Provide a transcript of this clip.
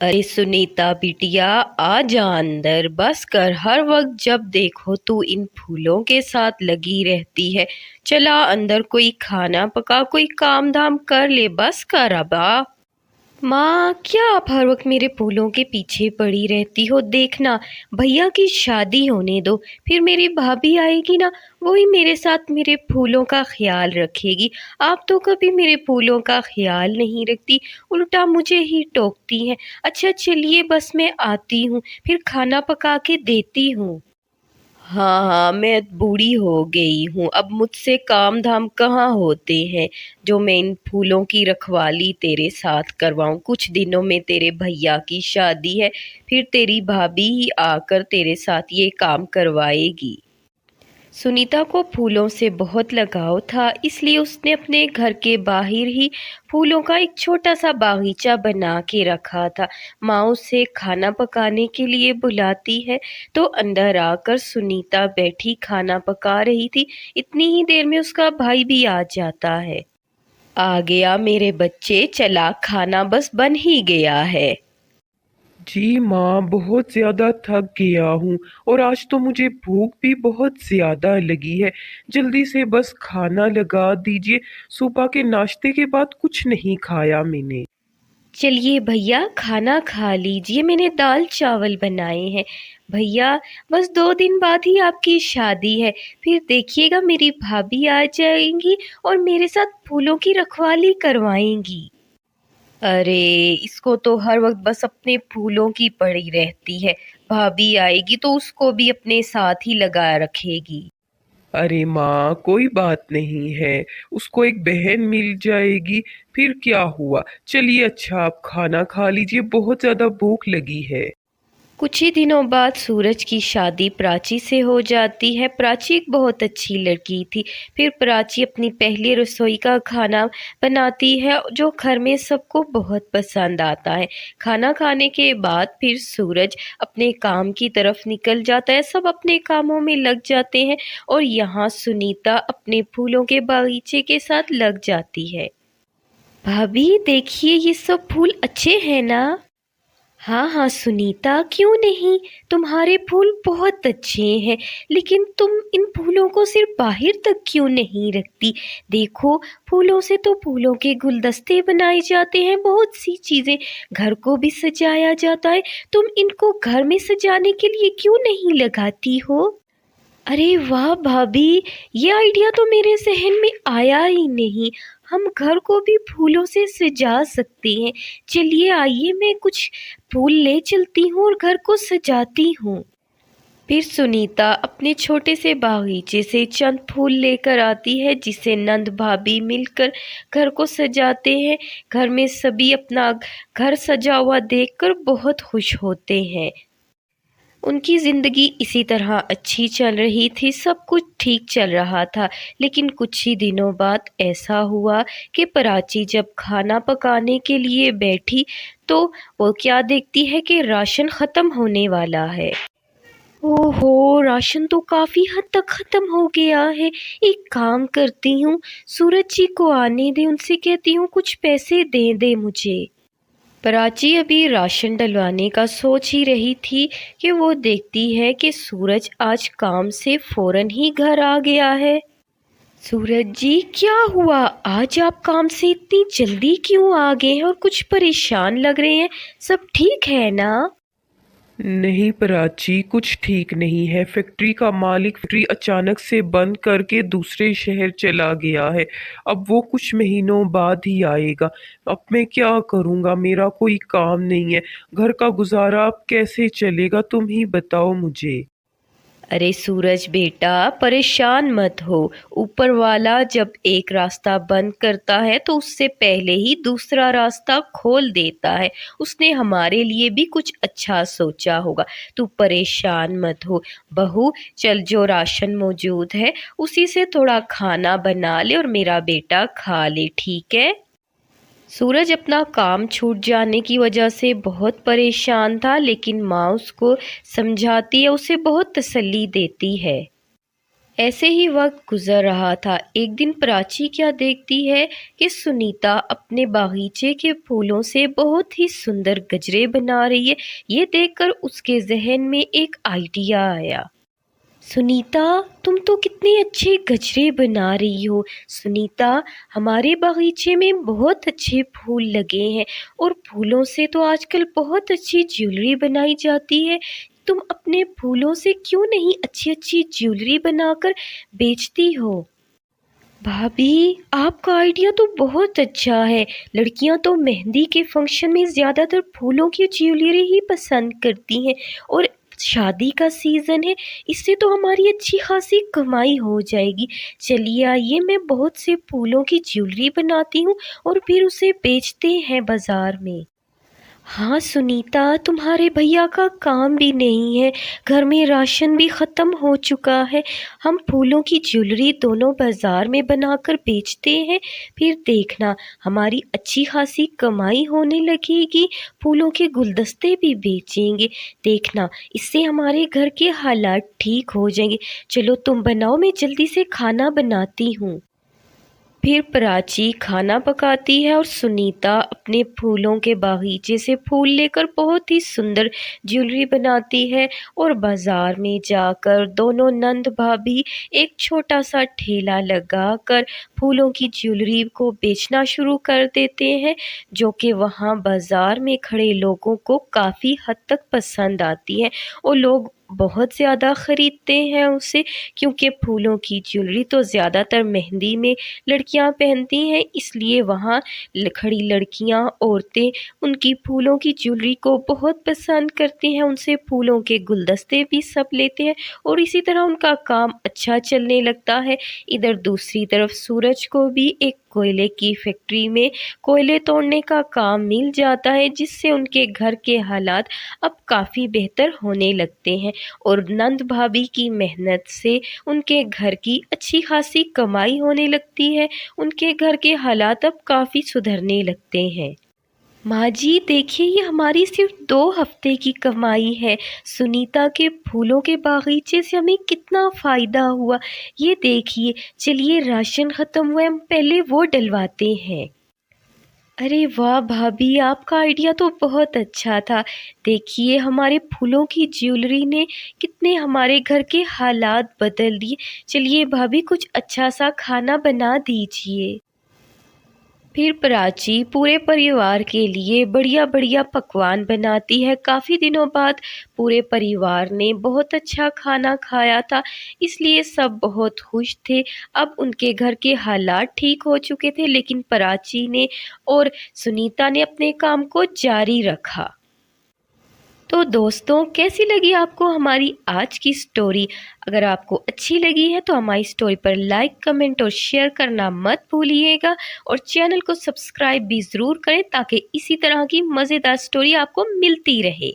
अरे सुनीता बिटिया, आ जा अंदर। बस कर, हर वक्त जब देखो तू इन फूलों के साथ लगी रहती है। चला अंदर, कोई खाना पका, कोई काम धाम कर ले। बस कर अब आ। माँ, क्या आप हर वक्त मेरे फूलों के पीछे पड़ी रहती हो? देखना, भैया की शादी होने दो, फिर मेरी भाभी आएगी ना, वही मेरे साथ मेरे फूलों का ख्याल रखेगी। आप तो कभी मेरे फूलों का ख्याल नहीं रखती, उल्टा मुझे ही टोकती हैं। अच्छा चलिए, बस मैं आती हूँ, फिर खाना पका के देती हूँ। हाँ हाँ, मैं बूढ़ी हो गई हूँ, अब मुझसे काम धाम कहाँ होते हैं जो मैं इन फूलों की रखवाली तेरे साथ करवाऊँ। कुछ दिनों में तेरे भैया की शादी है, फिर तेरी भाभी ही आकर तेरे साथ ये काम करवाएगी। सुनीता को फूलों से बहुत लगाव था, इसलिए उसने अपने घर के बाहर ही फूलों का एक छोटा सा बागीचा बना के रखा था। माँ उसे खाना पकाने के लिए बुलाती है तो अंदर आकर सुनीता बैठी खाना पका रही थी। इतनी ही देर में उसका भाई भी आ जाता है। आ गया मेरे बच्चे, चला खाना बस बन ही गया है। जी माँ, बहुत ज़्यादा थक गया हूँ और आज तो मुझे भूख भी बहुत ज़्यादा लगी है। जल्दी से बस खाना लगा दीजिए। सुबह के नाश्ते के बाद कुछ नहीं खाया मैंने। चलिए भैया, खाना खा लीजिए, मैंने दाल चावल बनाए हैं। भैया, बस 2 दिन बाद ही आपकी शादी है, फिर देखिएगा मेरी भाभी आ जाएंगी और मेरे साथ फूलों की रखवाली करवाएंगी। अरे, इसको तो हर वक्त बस अपने फूलों की पड़ी रहती है। भाभी आएगी तो उसको भी अपने साथ ही लगा रखेगी। अरे माँ, कोई बात नहीं है। उसको एक बहन मिल जाएगी, फिर क्या हुआ। चलिए अच्छा, आप खाना खा लीजिए, बहुत ज़्यादा भूख लगी है। कुछ ही दिनों बाद सूरज की शादी प्राची से हो जाती है। प्राची एक बहुत अच्छी लड़की थी। फिर प्राची अपनी पहली रसोई का खाना बनाती है जो घर में सबको बहुत पसंद आता है। खाना खाने के बाद फिर सूरज अपने काम की तरफ निकल जाता है। सब अपने कामों में लग जाते हैं और यहाँ सुनीता अपने फूलों के बागीचे के साथ लग जाती है। भाभी देखिए, ये सब फूल अच्छे हैं ना? हाँ हाँ सुनीता, क्यों नहीं, तुम्हारे फूल बहुत अच्छे हैं, लेकिन तुम इन फूलों को सिर्फ बाहर तक क्यों नहीं रखती? देखो, फूलों से तो फूलों के गुलदस्ते बनाए जाते हैं, बहुत सी चीजें, घर को भी सजाया जाता है। तुम इनको घर में सजाने के लिए क्यों नहीं लगाती हो? अरे वाह भाभी, ये आइडिया तो मेरे जहन में आया ही नहीं। हम घर को भी फूलों से सजा सकते हैं। चलिए आइए, मैं कुछ फूल ले चलती हूँ और घर को सजाती हूँ। फिर सुनीता अपने छोटे से बागीचे से चंद फूल लेकर आती है जिसे नंद भाभी मिलकर घर को सजाते हैं। घर में सभी अपना घर सजा हुआ देखकर बहुत खुश होते हैं। उनकी ज़िंदगी इसी तरह अच्छी चल रही थी, सब कुछ ठीक चल रहा था। लेकिन कुछ ही दिनों बाद ऐसा हुआ कि प्राची जब खाना पकाने के लिए बैठी तो वो क्या देखती है कि राशन ख़त्म होने वाला है। ओहो, राशन तो काफ़ी हद तक ख़त्म हो गया है। एक काम करती हूँ, सूरज जी को आने दे, उनसे कहती हूँ कुछ पैसे दे दे मुझे। प्राची अभी राशन डलवाने का सोच ही रही थी कि वो देखती है कि सूरज आज काम से फौरन ही घर आ गया है। सूरज जी, क्या हुआ? आज आप काम से इतनी जल्दी क्यों आ गए हैं और कुछ परेशान लग रहे हैं? सब ठीक है ना? नहीं प्राची, कुछ ठीक नहीं है। फैक्ट्री का मालिक फैक्ट्री अचानक से बंद करके दूसरे शहर चला गया है। अब वो कुछ महीनों बाद ही आएगा। अब मैं क्या करूँगा, मेरा कोई काम नहीं है। घर का गुजारा अब कैसे चलेगा, तुम ही बताओ मुझे। अरे सूरज बेटा, परेशान मत हो। ऊपर वाला जब एक रास्ता बंद करता है तो उससे पहले ही दूसरा रास्ता खोल देता है। उसने हमारे लिए भी कुछ अच्छा सोचा होगा। तू परेशान मत हो बहू। चल, जो राशन मौजूद है उसी से थोड़ा खाना बना ले और मेरा बेटा खा ले, ठीक है? सूरज अपना काम छूट जाने की वजह से बहुत परेशान था, लेकिन माँ उसको समझाती है, उसे बहुत तसल्ली देती है। ऐसे ही वक्त गुजर रहा था। एक दिन प्राची क्या देखती है कि सुनीता अपने बागीचे के फूलों से बहुत ही सुंदर गजरे बना रही है। ये देखकर उसके जहन में एक आइडिया आया। सुनीता, तुम तो कितने अच्छे गजरे बना रही हो। सुनीता, हमारे बागीचे में बहुत अच्छे फूल लगे हैं और फूलों से तो आजकल बहुत अच्छी ज्वेलरी बनाई जाती है। तुम अपने फूलों से क्यों नहीं अच्छी अच्छी ज्वेलरी बनाकर बेचती हो? भाभी, आपका आइडिया तो बहुत अच्छा है। लड़कियां तो मेहंदी के फंक्शन में ज़्यादातर फूलों की ज्वेलरी ही पसंद करती हैं और शादी का सीज़न है, इससे तो हमारी अच्छी खासी कमाई हो जाएगी। चलिए आइए, मैं बहुत से फूलों की ज्वेलरी बनाती हूँ और फिर उसे बेचते हैं बाज़ार में। हाँ सुनीता, तुम्हारे भैया का काम भी नहीं है, घर में राशन भी ख़त्म हो चुका है। हम फूलों की ज्वेलरी दोनों बाज़ार में बनाकर बेचते हैं, फिर देखना हमारी अच्छी खासी कमाई होने लगेगी। फूलों के गुलदस्ते भी बेचेंगे, देखना इससे हमारे घर के हालात ठीक हो जाएंगे। चलो तुम बनाओ, मैं जल्दी से खाना बनाती हूँ। फिर प्राची खाना पकाती है और सुनीता अपने फूलों के बागीचे से फूल लेकर बहुत ही सुंदर ज्वेलरी बनाती है और बाजार में जाकर दोनों नंद भाभी एक छोटा सा ठेला लगाकर फूलों की ज्वेलरी को बेचना शुरू कर देते हैं, जो कि वहाँ बाजार में खड़े लोगों को काफ़ी हद तक पसंद आती है और लोग बहुत ज़्यादा ख़रीदते हैं उसे, क्योंकि फूलों की ज्वेलरी तो ज़्यादातर मेहंदी में लड़कियां पहनती हैं, इसलिए वहाँ खड़ी लड़कियां, औरतें उनकी फूलों की ज्वेलरी को बहुत पसंद करती हैं, उनसे फूलों के गुलदस्ते भी सब लेते हैं और इसी तरह उनका काम अच्छा चलने लगता है। इधर दूसरी तरफ सूरज को भी एक कोयले की फैक्ट्री में कोयले तोड़ने का काम मिल जाता है, जिससे उनके घर के हालात अब काफ़ी बेहतर होने लगते हैं और नंद भाभी की मेहनत से उनके घर की अच्छी खासी कमाई होने लगती है। उनके घर के हालात अब काफ़ी सुधरने लगते हैं। माँ जी देखिए, ये हमारी सिर्फ 2 हफ्ते की कमाई है। सुनीता के फूलों के बागीचे से हमें कितना फ़ायदा हुआ, ये देखिए। चलिए राशन ख़त्म हुआ है, हम पहले वो डलवाते हैं। अरे वाह भाभी, आपका आइडिया तो बहुत अच्छा था। देखिए हमारे फूलों की ज्वेलरी ने कितने हमारे घर के हालात बदल दिए। चलिए भाभी, कुछ अच्छा सा खाना बना दीजिए। फिर प्राची पूरे परिवार के लिए बढ़िया बढ़िया पकवान बनाती है। काफ़ी दिनों बाद पूरे परिवार ने बहुत अच्छा खाना खाया था, इसलिए सब बहुत खुश थे। अब उनके घर के हालात ठीक हो चुके थे, लेकिन प्राची ने और सुनीता ने अपने काम को जारी रखा। तो दोस्तों, कैसी लगी आपको हमारी आज की स्टोरी? अगर आपको अच्छी लगी है तो हमारी स्टोरी पर लाइक, कमेंट और शेयर करना मत भूलिएगा और चैनल को सब्सक्राइब भी ज़रूर करें, ताकि इसी तरह की मज़ेदार स्टोरी आपको मिलती रहे।